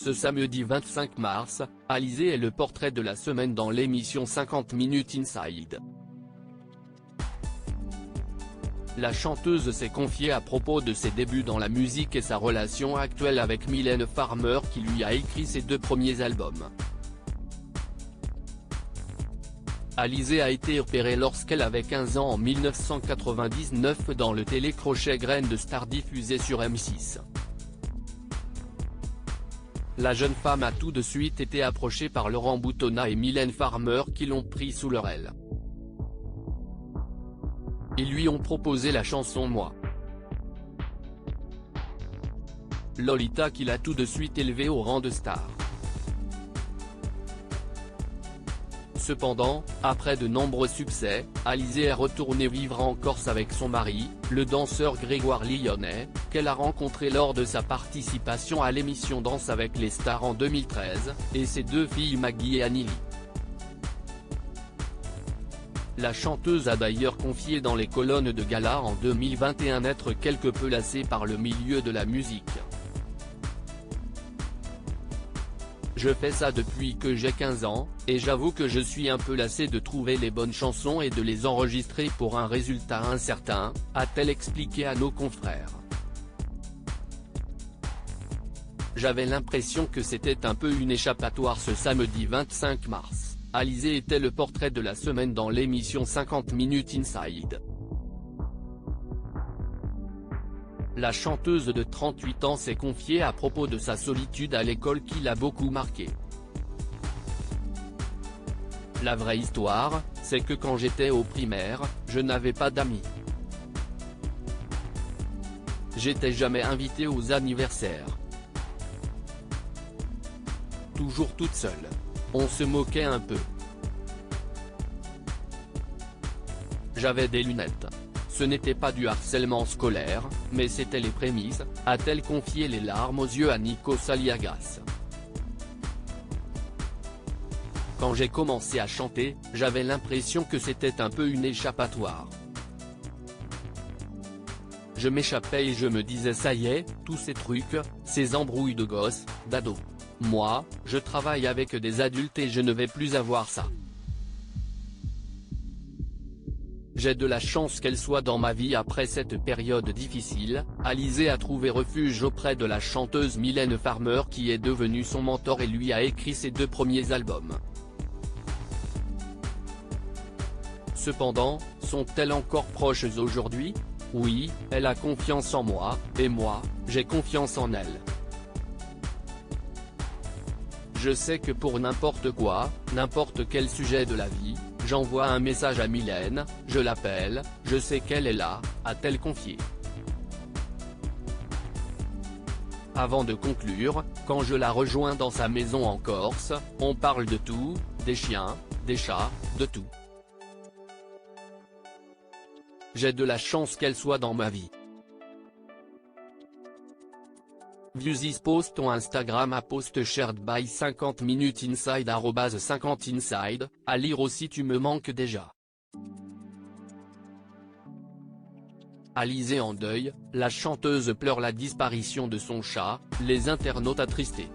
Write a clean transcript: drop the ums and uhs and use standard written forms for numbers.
Ce samedi 25 mars, Alizée est le portrait de la semaine dans l'émission 50 Minutes Inside. La chanteuse s'est confiée à propos de ses débuts dans la musique et sa relation actuelle avec Mylène Farmer qui lui a écrit ses 2 premiers albums. Alizée a été repérée lorsqu'elle avait 15 ans en 1999 dans le télécrochet Graines de Star diffusé sur M6. La jeune femme a tout de suite été approchée par Laurent Boutonnat et Mylène Farmer qui l'ont pris sous leur aile. Ils lui ont proposé la chanson Moi. Lolita qui l'a tout de suite élevée au rang de star. Cependant, après de nombreux succès, Alizée est retournée vivre en Corse avec son mari, le danseur Grégoire Lyonnais, qu'elle a rencontré lors de sa participation à l'émission Danse avec les stars en 2013, et ses 2 filles Maggie et Anneli. La chanteuse a d'ailleurs confié dans les colonnes de Gala en 2021 être quelque peu lassée par le milieu de la musique. Je fais ça depuis que j'ai 15 ans, et j'avoue que je suis un peu lassée de trouver les bonnes chansons et de les enregistrer pour un résultat incertain, a-t-elle expliqué à nos confrères. J'avais l'impression que c'était un peu une échappatoire ce samedi 25 mars. Alizée était le portrait de la semaine dans l'émission 50 Minutes Inside. La chanteuse de 38 ans s'est confiée à propos de sa solitude à l'école qui l'a beaucoup marquée. La vraie histoire, c'est que quand j'étais au primaire, je n'avais pas d'amis. J'étais jamais invitée aux anniversaires. Toujours toute seule. On se moquait un peu. J'avais des lunettes. Ce n'était pas du harcèlement scolaire, mais c'était les prémices, a-t-elle confié les larmes aux yeux à Nico Saliagas. Quand j'ai commencé à chanter, j'avais l'impression que c'était un peu une échappatoire. Je m'échappais et je me disais ça y est, tous ces trucs, ces embrouilles de gosses, d'ados. Moi, je travaille avec des adultes et je ne vais plus avoir ça. J'ai de la chance qu'elle soit dans ma vie après cette période difficile. Alizée a trouvé refuge auprès de la chanteuse Mylène Farmer qui est devenue son mentor et lui a écrit ses 2 premiers albums. Cependant, sont-elles encore proches aujourd'hui? Oui, elle a confiance en moi, et moi, j'ai confiance en elle. Je sais que pour n'importe quoi, n'importe quel sujet de la vie, j'envoie un message à Mylène, je l'appelle, je sais qu'elle est là, a-t-elle confié. Avant de conclure, quand je la rejoins dans sa maison en Corse, on parle de tout, des chiens, des chats, de tout. J'ai de la chance qu'elle soit dans ma vie. View this post on Instagram à post shared by 50 Minutes Inside @50 Inside, à lire aussi Tu me manques déjà. Alizée en deuil, la chanteuse pleure la disparition de son chat, les internautes attristés.